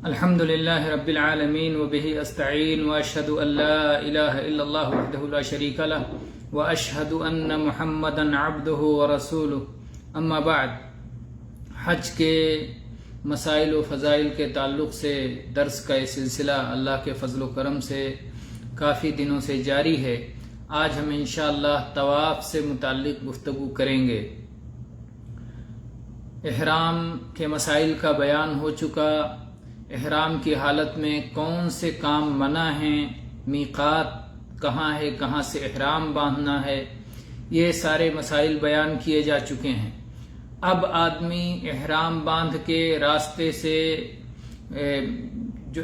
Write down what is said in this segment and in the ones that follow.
الحمد لله رب العالمين وبه أستعين وأشهد أن لا إله إلا الله وحده لا شريك له وأشهد أن محمدا عبده ورسوله اما بعد حج کے مسائل و فضائل کے تعلق سے درس کا یہ سلسلہ اللہ کے فضل و کرم سے کافی دنوں سے جاری ہے۔ آج ہم انشاءاللہ طواف سے متعلق گفتگو کریں گے۔ احرام کے مسائل کا بیان ہو چکا، احرام کی حالت میں کون سے کام منع ہیں، میقات کہاں ہے، کہاں سے احرام باندھنا ہے، یہ سارے مسائل بیان کیے جا چکے ہیں۔ اب آدمی احرام باندھ کے راستے سے جو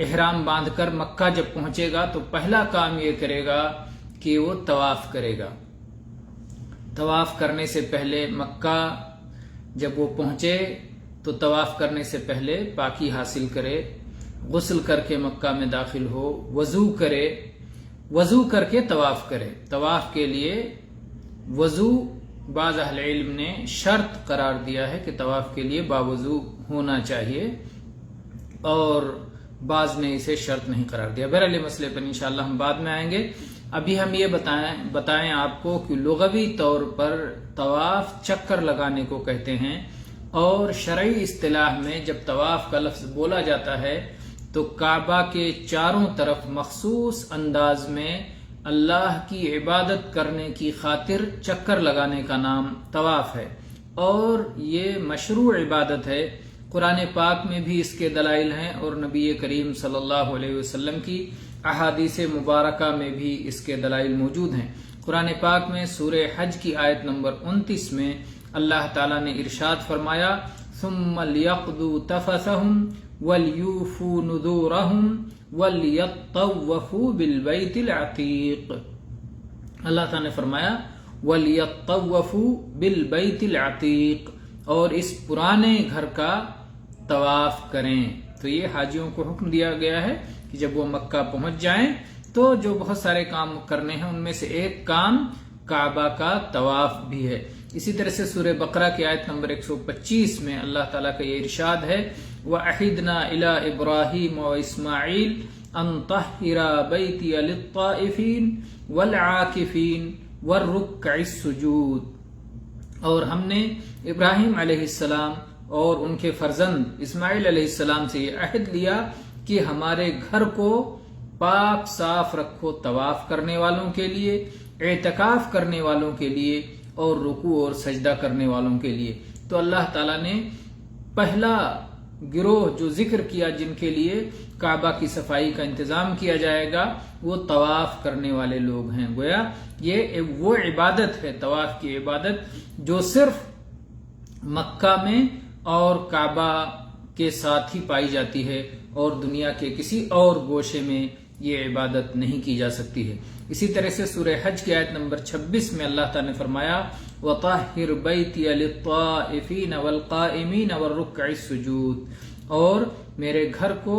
احرام باندھ کر مکہ جب پہنچے گا تو پہلا کام یہ کرے گا کہ وہ طواف کرے گا۔ طواف کرنے سے پہلے مکہ جب وہ پہنچے تو طواف کرنے سے پہلے پاکی حاصل کرے، غسل کر کے مکہ میں داخل ہو، وضو کرے، وضو کر کے طواف کرے۔ طواف کے لیے وضو بعض اہل علم نے شرط قرار دیا ہے کہ طواف کے لیے باوضو ہونا چاہیے، اور بعض نے اسے شرط نہیں قرار دیا۔ بہرحال مسئلے پر انشاءاللہ ہم بعد میں آئیں گے۔ ابھی ہم یہ بتائیں آپ کو کہ لغوی طور پر طواف چکر لگانے کو کہتے ہیں، اور شرعی اصطلاح میں جب طواف کا لفظ بولا جاتا ہے تو کعبہ کے چاروں طرف مخصوص انداز میں اللہ کی عبادت کرنے کی خاطر چکر لگانے کا نام طواف ہے، اور یہ مشروع عبادت ہے۔ قرآن پاک میں بھی اس کے دلائل ہیں، اور نبی کریم صلی اللہ علیہ وسلم کی احادیث مبارکہ میں بھی اس کے دلائل موجود ہیں۔ قرآن پاک میں سورہ حج کی آیت نمبر 29 میں اللہ تعالیٰ نے ارشاد فرمایا ثم ليقضوا تفثهم وليوفوا نذورهم وليطوفوا بالبيت العتيق۔ اللہ تعالیٰ نے فرمایا وليطوفوا بالبيت العتيق، اور اس پرانے گھر کا طواف کریں۔ تو یہ حاجیوں کو حکم دیا گیا ہے کہ جب وہ مکہ پہنچ جائیں تو جو بہت سارے کام کرنے ہیں ان میں سے ایک کام کعبہ کا طواف بھی ہے۔ اسی طرح سے سورہ بقرہ کی آیت نمبر 125 میں اللہ تعالیٰ کا یہ ارشاد ہے وَأَحِدْنَا إِلَىٰ إِبْرَاهِيمَ وَإِسْمَاعِيلَ أَن طَهِّرَا بَيْتِيَ لِلطَّائِفِينَ وَالْعَاكِفِينَ وَالرُّكَّعِ السُّجُودِ، اور ہم نے ابراہیم علیہ السلام اور ان کے فرزند اسماعیل علیہ السلام سے یہ عہد لیا کہ ہمارے گھر کو پاک صاف رکھو طواف کرنے والوں کے لیے، اعتکاف کرنے والوں کے لیے، اور رکوع اور سجدہ کرنے والوں کے لیے۔ تو اللہ تعالیٰ نے پہلا گروہ جو ذکر کیا جن کے لیے کعبہ کی صفائی کا انتظام کیا جائے گا وہ طواف کرنے والے لوگ ہیں۔ گویا یہ وہ عبادت ہے، طواف کی عبادت، جو صرف مکہ میں اور کعبہ کے ساتھ ہی پائی جاتی ہے، اور دنیا کے کسی اور گوشے میں یہ عبادت نہیں کی جا سکتی ہے۔ اسی طرح سے سورہ حج کی آیت نمبر 26 میں اللہ تعالیٰ نے فرمایا وَطَهِّرْ بَيْتِيَ لِلطَّائِفِينَ وَالْقَائِمِينَ وَالرُّكَّعِ السُّجُودِ، اور میرے گھر کو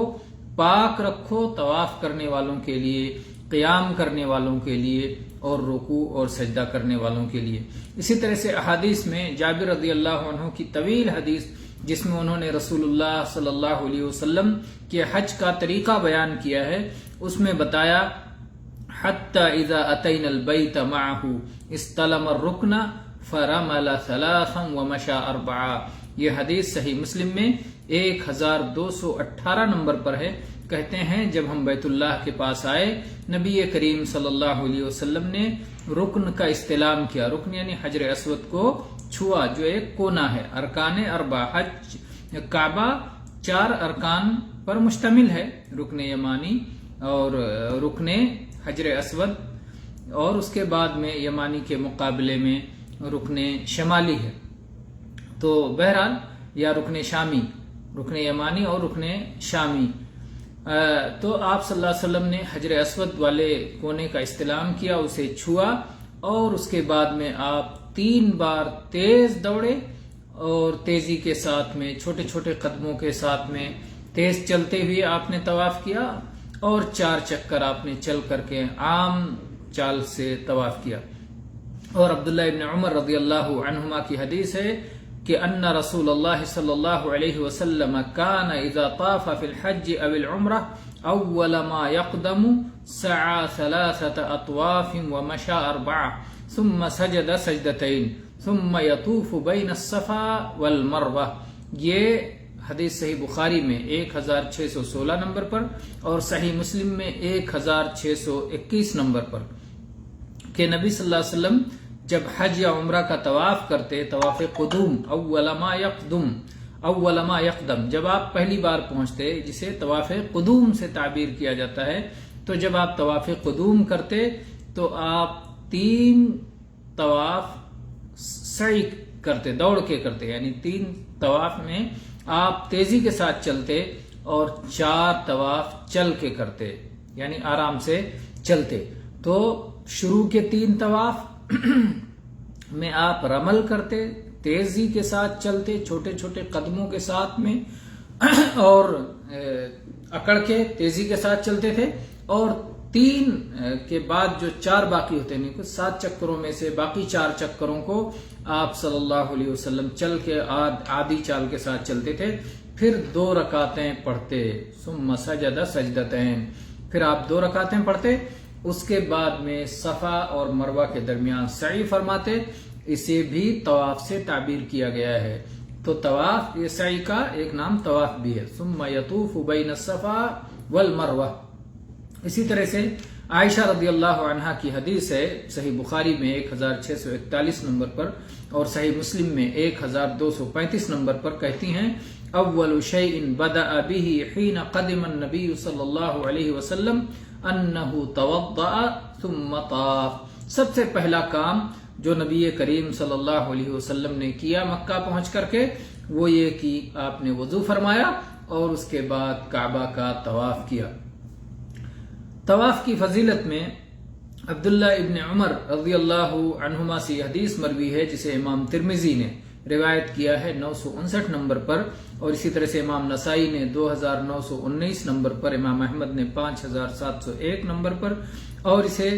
پاک رکھو طواف کرنے والوں کے لیے، قیام کرنے والوں کے لیے، اور رکوع اور سجدہ کرنے والوں کے لیے۔ اسی طرح سے احادیث میں جابر رضی اللہ عنہ کی طویل حدیث جس میں انہوں نے رسول اللہ صلی اللہ علیہ وسلم کے حج کا طریقہ بیان کیا ہے، اس میں بتایا حتی اذا اتینا البیت معه استلم الرکن فرمل ثلاثا ومشى اربعا۔ یہ حدیث صحیح مسلم میں 1218 نمبر پر ہے۔ کہتے ہیں جب ہم بیت اللہ کے پاس آئے، نبی کریم صلی اللہ علیہ وسلم نے رکن کا استلام کیا۔ رکن یعنی حجر اسود کو چھوا، جو ایک کونا ہے۔ ارکان اربع، حج کعبہ 4 ارکان پر مشتمل ہے، رکن یمانی اور رکن حجر اسود، اور اس کے بعد میں یمانی کے مقابلے میں رکن شمالی ہے۔ تو بہرحال یا رکن شامی، رکن یمانی اور رکن شامی۔ تو آپ صلی اللہ علیہ وسلم نے حجر اسود والے کونے کا استلام کیا، اسے چھوا، اور اس کے بعد میں آپ 3 بار تیز دوڑے، اور تیزی کے ساتھ میں چھوٹے چھوٹے قدموں کے ساتھ میں تیز چلتے ہوئے آپ نے طواف کیا، اور 4 چکر آپ نے چل کر کے عام چال سے طواف کیا۔ اور عبداللہ ابن عمر رضی اللہ عنہما کی حدیث ہے کہ ان رسول اللہ صلی اللہ علیہ وسلم کان اذا طاف فی الحج او العمرہ اول ما يقدم سعى 3 اطواف ومشى 4 ثم سجد سجدتين ثم يطوف بين الصفا والمروہ. یہ حدیث صحیح بخاری میں 1616 نمبر پر اور صحیح مسلم میں 1621 نمبر پر کہ نبی صلی اللہ علیہ وسلم جب حج یا عمرہ کا طواف کرتے، طواف قدوم، اول ما یقدم، جب آپ پہلی بار پہنچتے، جسے طواف قدوم سے تعبیر کیا جاتا ہے، تو جب آپ طواف قدوم کرتے تو آپ 3 طواف سعی کرتے، دوڑ کے کرتے، یعنی 3 طواف میں آپ تیزی کے ساتھ چلتے اور 4 طواف چل کے کرتے، یعنی آرام سے چلتے. تو شروع کے 3 طواف میں آپ رمل کرتے، تیزی کے ساتھ چلتے، چھوٹے چھوٹے قدموں کے ساتھ میں اور اکڑ کے تیزی کے ساتھ چلتے تھے، اور 3 کے بعد جو 4 باقی ہوتے ہیں، 7 چکروں میں سے باقی 4 چکروں کو آپ صلی اللہ علیہ وسلم چل کے آدھی چال کے ساتھ چلتے تھے. پھر 2 رکعتیں پڑھتے، ثم سجد سجدتین، پھر آپ 2 رکعتیں پڑھتے، اس کے بعد میں صفا اور مروہ کے درمیان سعی فرماتے. اسے بھی طواف سے تعبیر کیا گیا ہے. تو طواف، یہ سعی کا ایک نام طواف بھی ہے. ثم یطوف بین الصفا والمروہ. اسی طرح سے عائشہ رضی اللہ عنہا کی حدیث ہے صحیح بخاری میں 1641 نمبر پر اور صحیح مسلم میں 1235 نمبر پر، کہتی ہیں اول شیء بدأ به حين قدم النبی صلی اللہ علیہ وسلم انه توضأ ثم طاف. سب سے پہلا کام جو نبی کریم صلی اللہ علیہ وسلم نے کیا مکہ پہنچ کر کے، وہ یہ کہ آپ نے وضو فرمایا اور اس کے بعد کعبہ کا طواف کیا. طواف کی فضیلت میں عبداللہ ابن عمر رضی اللہ عنہما سے حدیث مروی ہے جسے امام ترمذی نے روایت کیا ہے 959 نمبر پر، اور اسی طرح سے امام نسائی نے 2919 نمبر پر، امام احمد نے 5701 نمبر پر، اور اسے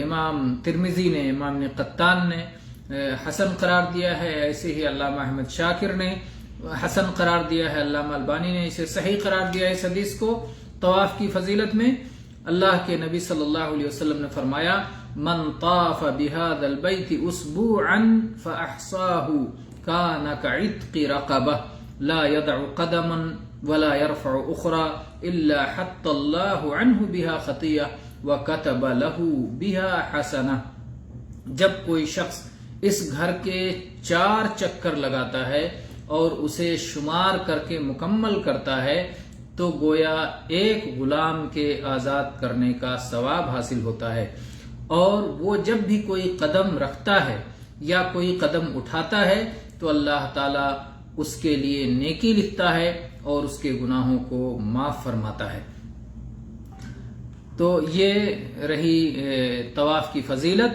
امام ترمذی نے، امام نے قطان نے حسن قرار دیا ہے. ایسے ہی علامہ احمد شاکر نے حسن قرار دیا ہے، علامہ البانی نے اسے صحیح قرار دیا ہے اس حدیث کو. طواف کی فضیلت میں اللہ کے نبی صلی اللہ علیہ وسلم نے فرمایا من طاف بهذا البيت اسبوعا فاحصاه كان كعتق رقبه لا يدع قدما ولا يرفع اخرى الا حط الله عنه بها خطيئه وكتب له بها حسنه. جب کوئی شخص اس گھر کے 4 چکر لگاتا ہے اور اسے شمار کر کے مکمل کرتا ہے تو گویا ایک غلام کے آزاد کرنے کا ثواب حاصل ہوتا ہے. اور وہ جب بھی کوئی قدم رکھتا ہے یا کوئی قدم اٹھاتا ہے تو اللہ تعالیٰ اس کے لیے نیکی لکھتا ہے اور اس کے گناہوں کو معاف فرماتا ہے. تو یہ رہی طواف کی فضیلت،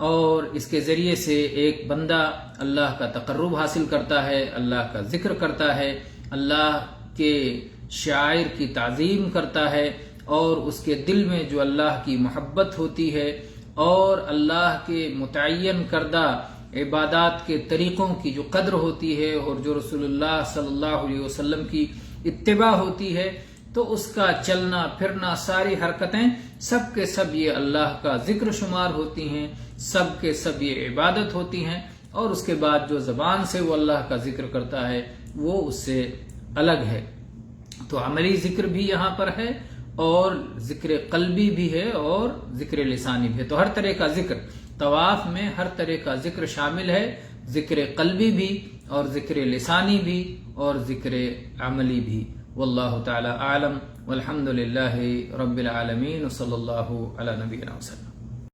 اور اس کے ذریعے سے ایک بندہ اللہ کا تقرب حاصل کرتا ہے، اللہ کا ذکر کرتا ہے، اللہ کے شاعر کی تعظیم کرتا ہے، اور اس کے دل میں جو اللہ کی محبت ہوتی ہے اور اللہ کے متعین کردہ عبادات کے طریقوں کی جو قدر ہوتی ہے اور جو رسول اللہ صلی اللہ علیہ وسلم کی اتباع ہوتی ہے، تو اس کا چلنا پھرنا، ساری حرکتیں سب کے سب یہ اللہ کا ذکر شمار ہوتی ہیں، سب کے سب یہ عبادت ہوتی ہیں. اور اس کے بعد جو زبان سے وہ اللہ کا ذکر کرتا ہے وہ اس سے الگ ہے. تو عملی ذکر بھی یہاں پر ہے اور ذکر قلبی بھی ہے اور ذکر لسانی بھی ہے. تو ہر طرح کا ذکر طواف میں، ہر طرح کا ذکر شامل ہے، ذکر قلبی بھی اور ذکر لسانی بھی اور ذکر عملی بھی. واللہ تعالی اعلم والحمد للہ رب العالمین، صلی اللہ علی نبینا وسلم.